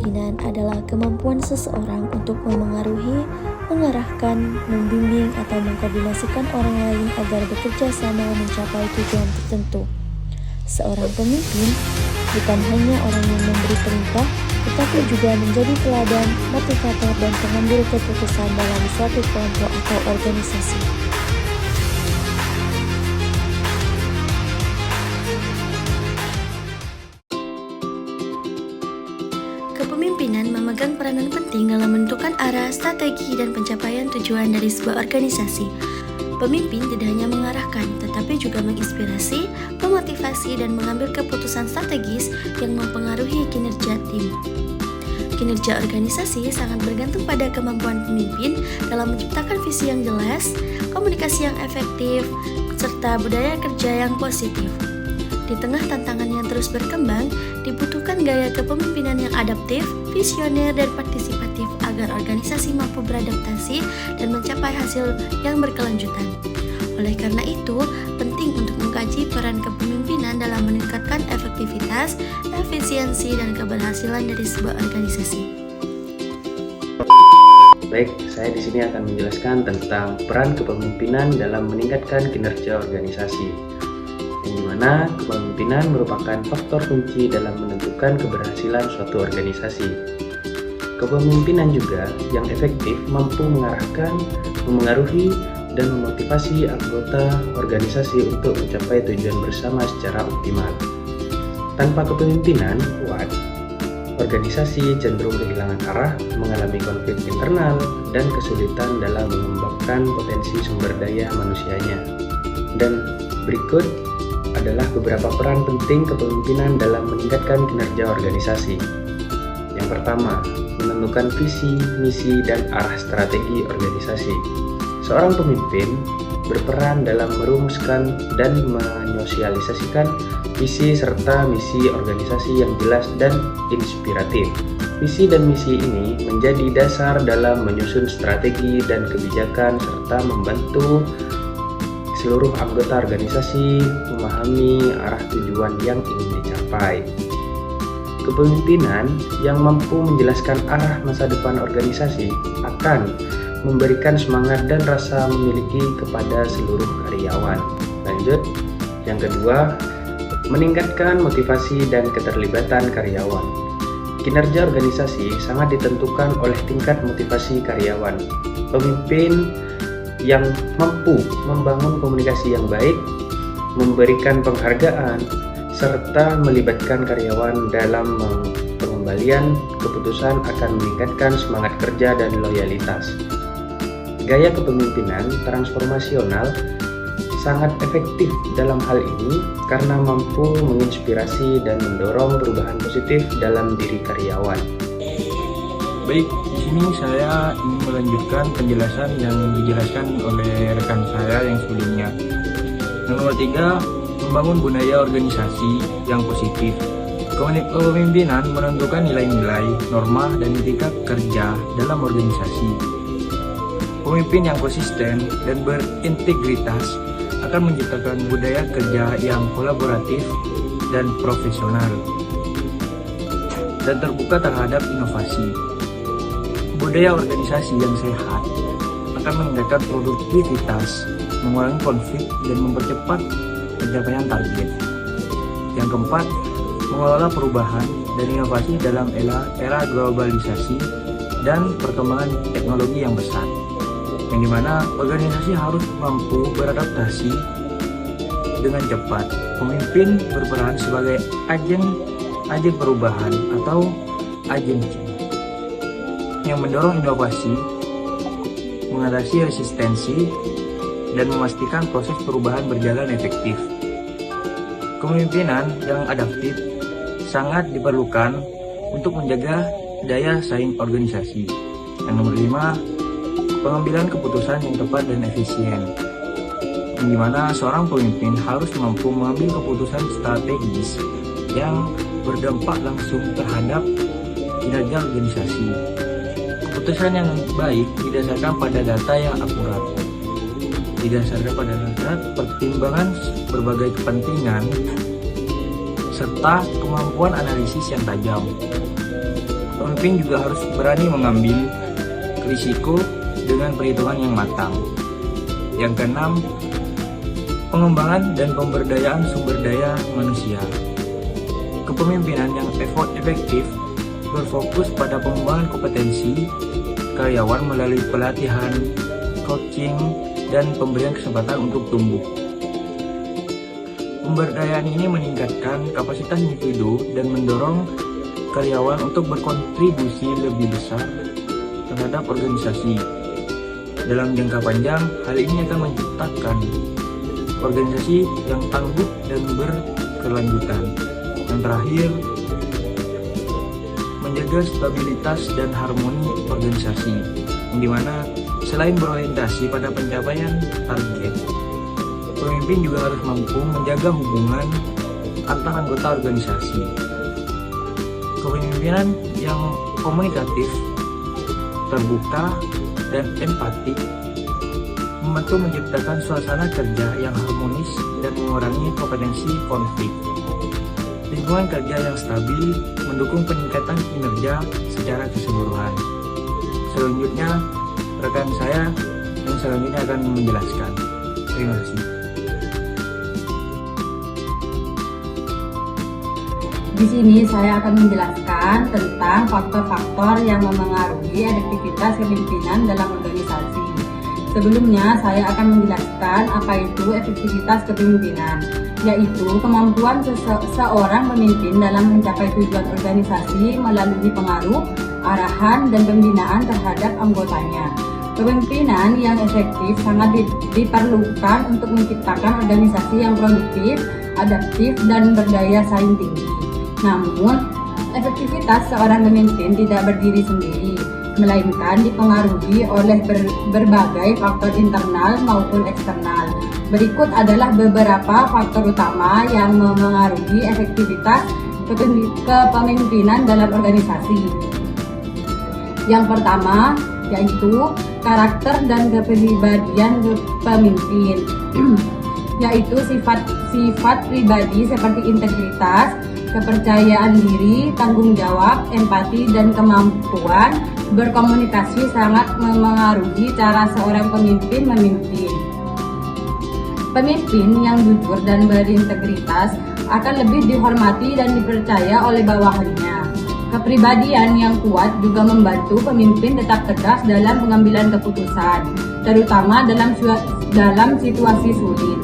kepemimpinan adalah kemampuan seseorang untuk memengaruhi, mengarahkan, membimbing, atau mengkoordinasikan orang lain agar bekerja sama mencapai tujuan tertentu. Seorang pemimpin bukan hanya orang yang memberi perintah, tetapi juga menjadi teladan, motivator, dan pengambil keputusan dalam suatu kelompok atau organisasi. Kepemimpinan memegang peranan penting dalam menentukan arah, strategi, dan pencapaian tujuan dari sebuah organisasi. Pemimpin tidak hanya mengarahkan, tetapi juga menginspirasi, memotivasi, dan mengambil keputusan strategis yang mempengaruhi kinerja tim. Kinerja organisasi sangat bergantung pada kemampuan pemimpin dalam menciptakan visi yang jelas, komunikasi yang efektif, serta budaya kerja yang positif. Di tengah tantangan yang terus berkembang, dibutuhkan gaya kepemimpinan yang adaptif, visioner, dan partisipatif agar organisasi mampu beradaptasi dan mencapai hasil yang berkelanjutan. Oleh karena itu, penting untuk mengkaji peran kepemimpinan dalam meningkatkan efektivitas, efisiensi, dan keberhasilan dari sebuah organisasi. Baik, saya di sini akan menjelaskan tentang peran kepemimpinan dalam meningkatkan kinerja organisasi. Yang dimana kepemimpinan merupakan faktor kunci dalam menentukan keberhasilan suatu organisasi. Kepemimpinan juga yang efektif mampu mengarahkan, memengaruhi, dan memotivasi anggota organisasi untuk mencapai tujuan bersama secara optimal. Tanpa kepemimpinan kuat, organisasi cenderung kehilangan arah, mengalami konflik internal, dan kesulitan dalam mengembangkan potensi sumber daya manusianya. Dan berikut adalah beberapa peran penting kepemimpinan dalam meningkatkan kinerja organisasi. Yang pertama, menentukan visi, misi, dan arah strategi organisasi. Seorang pemimpin berperan dalam merumuskan dan menyosialisasikan visi serta misi organisasi yang jelas dan inspiratif. Visi dan misi ini menjadi dasar dalam menyusun strategi dan kebijakan serta membantu seluruh anggota organisasi memahami arah tujuan yang ingin dicapai. Kepemimpinan yang mampu menjelaskan arah masa depan organisasi akan memberikan semangat dan rasa memiliki kepada seluruh karyawan. Lanjut, yang kedua, meningkatkan motivasi dan keterlibatan karyawan. Kinerja organisasi sangat ditentukan oleh tingkat motivasi karyawan. Pemimpin yang mampu membangun komunikasi yang baik, memberikan penghargaan, serta melibatkan karyawan dalam pengembalian keputusan akan meningkatkan semangat kerja dan loyalitas. Gaya kepemimpinan transformasional sangat efektif dalam hal ini karena mampu menginspirasi dan mendorong perubahan positif dalam diri karyawan. Baik, di sini saya ingin melanjutkan penjelasan yang dijelaskan oleh rekan saya yang sebelumnya. Yang nomor 3, membangun budaya organisasi yang positif. Kepemimpinan menentukan nilai-nilai, norma, dan etika kerja dalam organisasi. Pemimpin yang konsisten dan berintegritas akan menciptakan budaya kerja yang kolaboratif dan profesional dan terbuka terhadap inovasi. Budaya organisasi yang sehat akan meningkatkan produktivitas, mengurangi konflik, dan mempercepat pencapaian target. Yang keempat, mengelola perubahan dan inovasi dalam era globalisasi dan perkembangan teknologi yang pesat, yang dimana organisasi harus mampu beradaptasi dengan cepat. Pemimpin berperan sebagai agen perubahan atau agen yang mendorong inovasi, mengatasi resistensi, dan memastikan proses perubahan berjalan efektif. Kepemimpinan yang adaptif sangat diperlukan untuk menjaga daya saing organisasi. Yang nomor 5, pengambilan keputusan yang tepat dan efisien, yang dimana seorang pemimpin harus mampu mengambil keputusan strategis yang berdampak langsung terhadap kinerja organisasi. Keputusan yang baik didasarkan pada data yang akurat, didasarkan pada data pertimbangan berbagai kepentingan, serta kemampuan analisis yang tajam. pemimpin juga harus berani mengambil risiko dengan perhitungan yang matang. Yang keenam, pengembangan dan pemberdayaan sumber daya manusia. Kepemimpinan yang efektif berfokus pada pengembangan kompetensi karyawan melalui pelatihan, coaching, dan pemberian kesempatan untuk tumbuh. Pemberdayaan ini meningkatkan kapasitas individu dan mendorong karyawan untuk berkontribusi lebih besar terhadap organisasi. Dalam jangka panjang, hal ini akan menciptakan organisasi yang tangguh dan berkelanjutan. Yang terakhir, menjaga stabilitas dan harmoni organisasi, di mana selain berorientasi pada pencapaian target, pemimpin juga harus mampu menjaga hubungan antar anggota organisasi. Kepemimpinan yang komunikatif, terbuka, dan empatik membantu menciptakan suasana kerja yang harmonis dan mengurangi potensi konflik. Lingkungan kerja yang stabil mendukung peningkatan kinerja secara keseluruhan. Selanjutnya, rekan saya yang selanjutnya akan menjelaskan. Terima kasih. Di sini saya akan menjelaskan tentang faktor-faktor yang memengaruhi efektivitas kepemimpinan dalam organisasi. Sebelumnya, saya akan menjelaskan apa itu efektivitas kepemimpinan, yaitu kemampuan seorang pemimpin dalam mencapai tujuan organisasi melalui pengaruh, arahan, dan pembinaan terhadap anggotanya. Kepemimpinan yang efektif sangat diperlukan untuk menciptakan organisasi yang produktif, adaptif, dan berdaya saing tinggi. Namun, efektivitas seorang pemimpin tidak berdiri sendiri, melainkan dipengaruhi oleh berbagai faktor internal maupun eksternal. Berikut adalah beberapa faktor utama yang memengaruhi efektivitas kepemimpinan dalam organisasi. Yang pertama, yaitu karakter dan kepribadian pemimpin, yaitu sifat pribadi seperti integritas, kepercayaan diri, tanggung jawab, empati, dan kemampuan berkomunikasi sangat memengaruhi cara seorang pemimpin memimpin. Pemimpin yang jujur dan berintegritas akan lebih dihormati dan dipercaya oleh bawahannya. Kepribadian yang kuat juga membantu pemimpin tetap tegas dalam pengambilan keputusan, terutama dalam situasi sulit.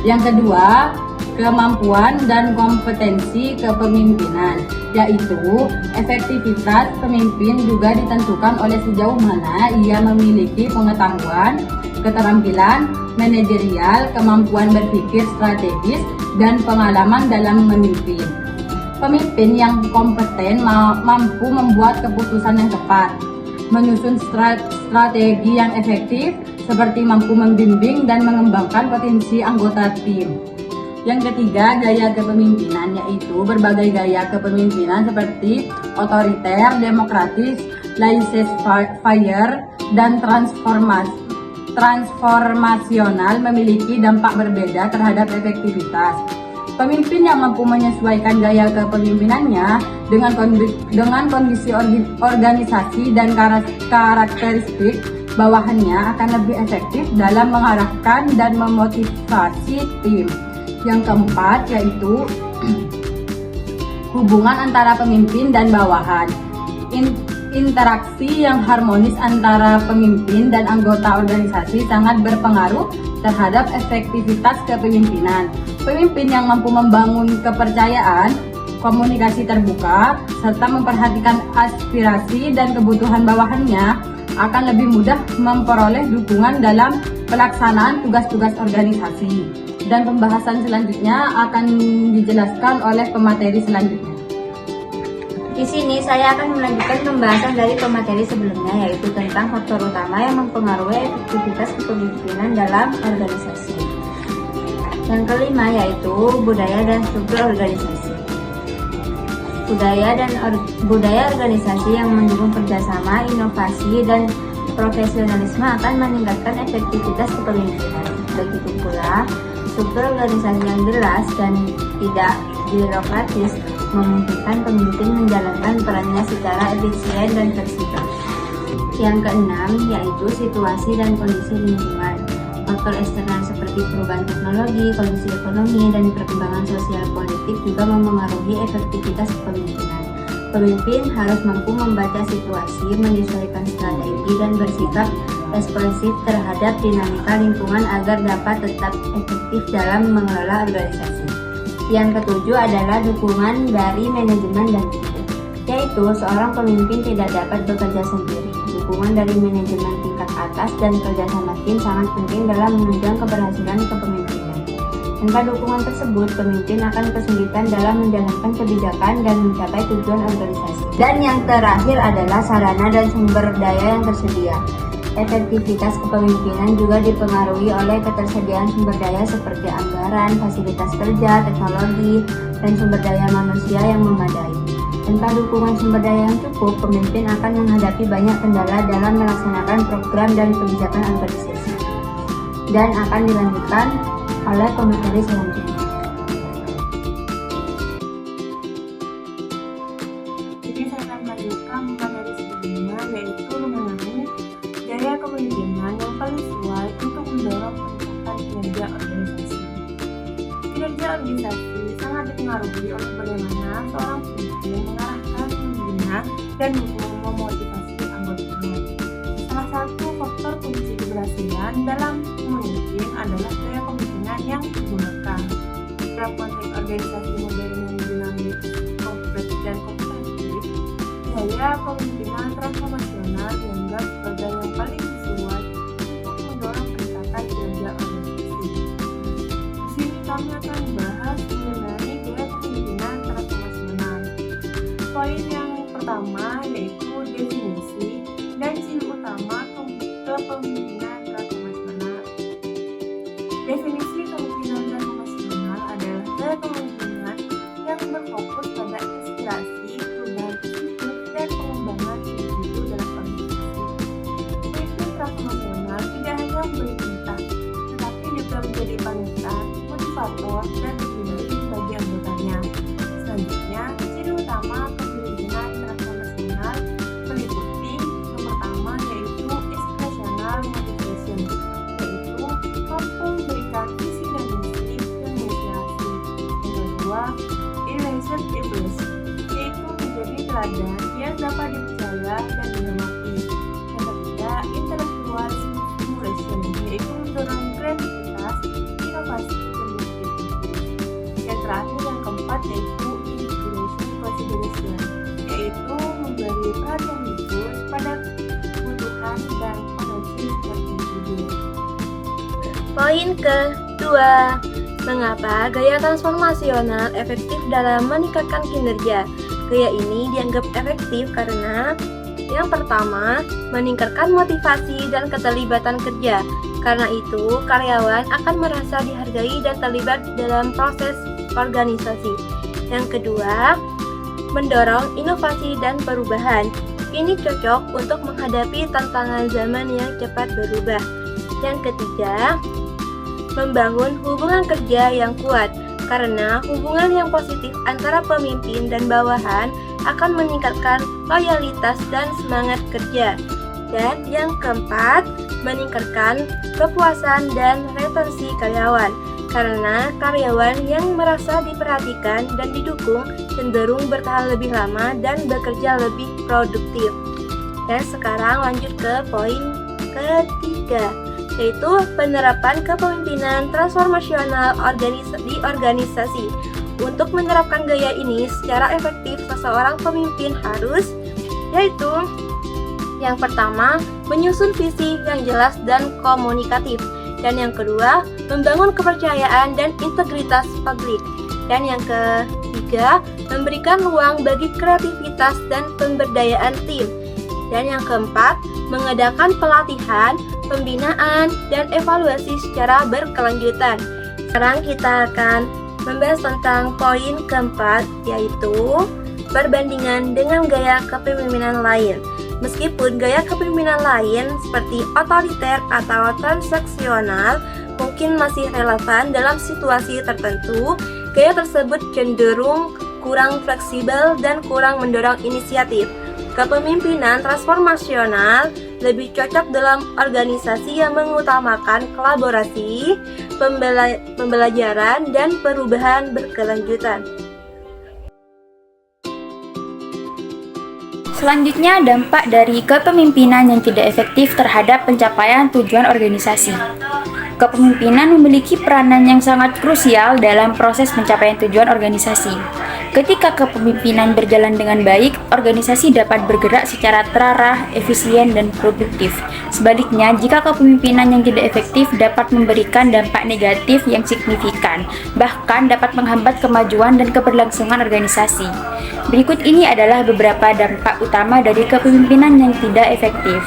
Yang kedua, kemampuan dan kompetensi kepemimpinan, yaitu efektivitas pemimpin juga ditentukan oleh sejauh mana ia memiliki pengetahuan, keterampilan manajerial, kemampuan berpikir strategis, dan pengalaman dalam memimpin. Pemimpin yang kompeten mampu membuat keputusan yang tepat, menyusun strategi yang efektif, seperti mampu membimbing dan mengembangkan potensi anggota tim. Yang ketiga, gaya kepemimpinan, yaitu berbagai gaya kepemimpinan seperti otoriter, demokratis, laissez-faire, dan transformasional memiliki dampak berbeda terhadap efektivitas. Pemimpin yang mampu menyesuaikan gaya kepemimpinannya dengan kondisi organisasi dan karakteristik bawahannya akan lebih efektif dalam mengarahkan dan memotivasi tim. Yang keempat, yaitu hubungan antara pemimpin dan bawahan. Interaksi yang harmonis antara pemimpin dan anggota organisasi sangat berpengaruh terhadap efektivitas kepemimpinan. Pemimpin yang mampu membangun kepercayaan, komunikasi terbuka, serta memperhatikan aspirasi dan kebutuhan bawahannya akan lebih mudah memperoleh dukungan dalam pelaksanaan tugas-tugas organisasi. Dan pembahasan selanjutnya akan dijelaskan oleh pemateri selanjutnya. Di sini saya akan melanjutkan pembahasan dari pemateri sebelumnya, yaitu tentang faktor utama yang mempengaruhi efektivitas kepemimpinan dalam organisasi. Yang kelima yaitu budaya dan struktur organisasi. Budaya organisasi yang mendukung kerjasama, inovasi, dan profesionalisme akan meningkatkan efektivitas kepemimpinan. Begitu pula struktur organisasi yang jelas dan tidak birokratis memungkinkan pemimpin menjalankan perannya secara efisien dan fleksibel. Yang keenam, yaitu situasi dan kondisi lingkungan. Faktor eksternal seperti perubahan teknologi, kondisi ekonomi, dan perkembangan sosial politik juga memengaruhi efektivitas kepemimpinan. Pemimpin harus mampu membaca situasi, menyesuaikan strategi, dan bersikap responsif terhadap dinamika lingkungan agar dapat tetap efektif dalam mengelola organisasi. Yang ketujuh adalah dukungan dari manajemen dan tim, yaitu seorang pemimpin tidak dapat bekerja sendiri. Dukungan dari manajemen tingkat atas dan kerjasama tim sangat penting dalam menunjang keberhasilan kepemimpinan. Tanpa dukungan tersebut, pemimpin akan kesulitan dalam menjalankan kebijakan dan mencapai tujuan organisasi. Dan yang terakhir adalah sarana dan sumber daya yang tersedia. Efektivitas kepemimpinan juga dipengaruhi oleh ketersediaan sumber daya seperti anggaran, fasilitas kerja, teknologi, dan sumber daya manusia yang memadai. Tanpa dukungan sumber daya yang cukup, pemimpin akan menghadapi banyak kendala dalam melaksanakan program dan kebijakan organisasi, dan akan dilanjutkan oleh pemateri selanjutnya. Jadi saya akan melanjutkan materi sebelumnya, yaitu mengenai gaya kepemimpinan yang paling sesuai untuk mendorong peningkatan kinerja organisasi. Kinerja organisasi sangat dipengaruhi oleh bagaimana seorang pemimpin mengarahkan, membina, dan memotivasi anggotanya. Salah satu faktor kunci keberhasilan dalam memimpin adalah gaya kepemimpinan yang digunakan. Dalam konteks organisasi modern yang dinamis, kompleks, dan kompetitif, gaya kepemimpinan transformasional dianggap sebagai yang paling sesuai untuk mendorong peningkatan kinerja organisasi. Di sini kami akan membahas mengenai gaya kepemimpinan transformasional. Poin yang pertama yaitu definisi dan ciri utama kepemimpinan transformasional. Definisi kepemimpinan transformasional adalah gaya kepemimpinan yang berfokus pada inspirasi, perubahan positif, dan pengembangan individu dalam organisasi. Pemimpin transformasional tidak hanya memberi perintah, tetapi juga menjadi panutan, motivator, dan visioner bagi anggotanya. Selanjutnya, ciri utama kepemimpinan transformasional meliputi yang pertama yaitu inspirational motivation, yaitu mampu memberikan visi dan misi yang menginspirasi. Yang kedua, irresistibles, yaitu menjadi teladan yang dapat dipercaya dan dihormati. Yang ketiga, intellectual stimulation, yaitu mendorong kreativitas, inovasi, dan kreativitas. Yang terakhir, yang keempat yaitu integration consideration, yaitu memberi perhatian khusus pada kebutuhan dan potensi setiap individu. Poin kedua, mengapa gaya transformasional efektif dalam meningkatkan kinerja? Gaya ini dianggap efektif karena yang pertama, meningkatkan motivasi dan keterlibatan kerja. Karena itu, karyawan akan merasa dihargai dan terlibat dalam proses organisasi. Yang kedua, mendorong inovasi dan perubahan. Ini cocok untuk menghadapi tantangan zaman yang cepat berubah. Yang ketiga, membangun hubungan kerja yang kuat. Karena hubungan yang positif antara pemimpin dan bawahan akan meningkatkan loyalitas dan semangat kerja. Dan yang keempat, meningkatkan kepuasan dan retensi karyawan. Karena karyawan yang merasa diperhatikan dan didukung cenderung bertahan lebih lama dan bekerja lebih produktif. Dan sekarang lanjut ke poin ketiga, yaitu penerapan kepemimpinan transformasional di organisasi. Untuk menerapkan gaya ini secara efektif, seseorang pemimpin harus, yaitu yang pertama, menyusun visi yang jelas dan komunikatif. Dan yang kedua, membangun kepercayaan dan integritas publik. Dan yang ketiga, memberikan ruang bagi kreativitas dan pemberdayaan tim. Dan yang keempat, mengadakan pelatihan, pembinaan, dan evaluasi secara berkelanjutan. Sekarang kita akan membahas tentang poin keempat, yaitu perbandingan dengan gaya kepemimpinan lain. Meskipun gaya kepemimpinan lain seperti otoriter atau transaksional mungkin masih relevan dalam situasi tertentu, gaya tersebut cenderung kurang fleksibel dan kurang mendorong inisiatif. Kepemimpinan transformasional lebih cocok dalam organisasi yang mengutamakan kolaborasi, pembelajaran, dan perubahan berkelanjutan. Selanjutnya, dampak dari kepemimpinan yang tidak efektif terhadap pencapaian tujuan organisasi. Kepemimpinan memiliki peranan yang sangat krusial dalam proses pencapaian tujuan organisasi. Ketika kepemimpinan berjalan dengan baik, organisasi dapat bergerak secara terarah, efisien, dan produktif. Sebaliknya, jika kepemimpinan yang tidak efektif dapat memberikan dampak negatif yang signifikan, bahkan dapat menghambat kemajuan dan keberlangsungan organisasi. Berikut ini adalah beberapa dampak utama dari kepemimpinan yang tidak efektif.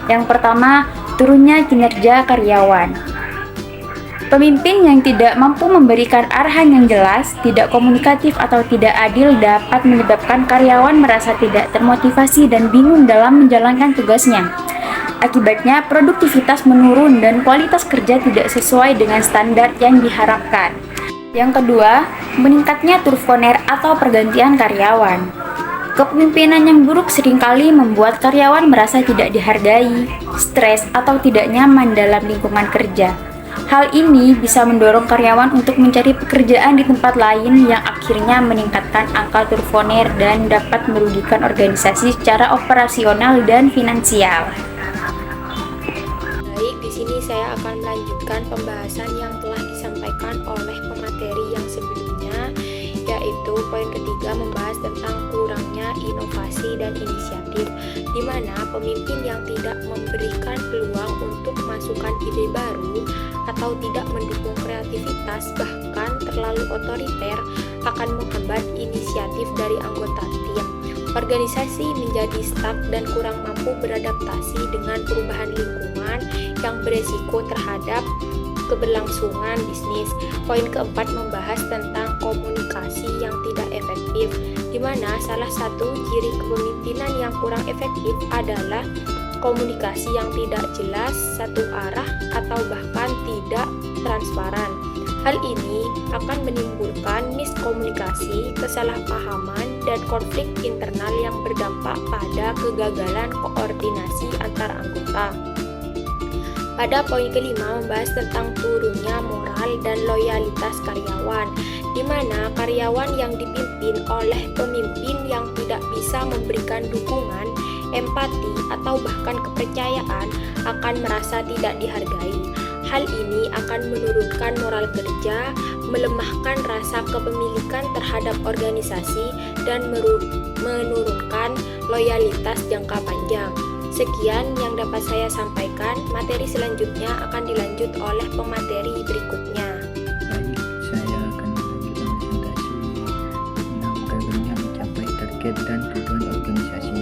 Yang pertama, turunnya kinerja karyawan. Pemimpin yang tidak mampu memberikan arahan yang jelas, tidak komunikatif, atau tidak adil dapat menyebabkan karyawan merasa tidak termotivasi dan bingung dalam menjalankan tugasnya. Akibatnya, produktivitas menurun dan kualitas kerja tidak sesuai dengan standar yang diharapkan. Yang kedua, meningkatnya turnover atau pergantian karyawan. Kepemimpinan yang buruk seringkali membuat karyawan merasa tidak dihargai, stres, atau tidak nyaman dalam lingkungan kerja. Hal ini bisa mendorong karyawan untuk mencari pekerjaan di tempat lain yang akhirnya meningkatkan angka turnover dan dapat merugikan organisasi secara operasional dan finansial. Baik, di sini saya akan melanjutkan pembahasan yang telah disampaikan oleh pemateri yang sebelumnya, yaitu poin ketiga membahas tentang kurangnya inovasi dan inisiatif, di mana pemimpin yang tidak memberikan peluang untuk masukan ide baru atau tidak mendukung kreativitas, bahkan terlalu otoriter, akan menghambat inisiatif dari anggota tim. Organisasi menjadi stuck dan kurang mampu beradaptasi dengan perubahan lingkungan yang beresiko terhadap keberlangsungan bisnis. Poin keempat membahas tentang komunikasi yang tidak efektif, di mana salah satu ciri kepemimpinan yang kurang efektif adalah komunikasi yang tidak jelas, satu arah, atau bahkan tidak transparan. Hal ini akan menimbulkan miskomunikasi, kesalahpahaman, dan konflik internal yang berdampak pada kegagalan koordinasi antar anggota. Pada poin kelima membahas tentang turunnya moral dan loyalitas karyawan, di mana karyawan yang dipimpin oleh pemimpin yang tidak bisa memberikan dukungan, empati, atau bahkan kepercayaan akan merasa tidak dihargai. Hal ini akan menurunkan moral kerja, melemahkan rasa kepemilikan terhadap organisasi, dan menurunkan loyalitas jangka panjang. Sekian yang dapat saya sampaikan. Materi selanjutnya akan dilanjut oleh pemateri berikutnya. Baik, saya akan melanjutkan presentasi tentang gagalnya mencapai target dan tujuan organisasi.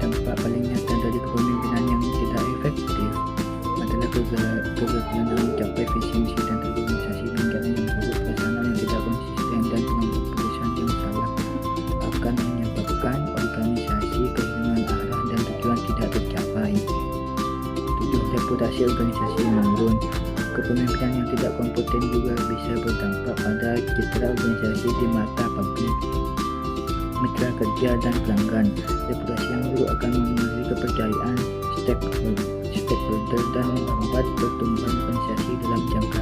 Dampak paling nyata dari kepemimpinan yang tidak efektif adalah kegagalan dalam mencapai visi misi dan organisasi. Tingkatnya yang buruk, pelaksanaan yang tidak konsisten, dan pengambil keputusan yang salah akan menyebabkan organisasi kehilangan arah dan tujuan tidak tercapai. 7. Reputasi organisasi menurun. Kepemimpinan yang tidak kompeten juga bisa berdampak pada citra organisasi di mata publik, mitra kerja, dan pelanggan. Reputasi yang buruk akan mengurangi kepercayaan stakeholder dan menghambat pertumbuhan organisasi dalam jangka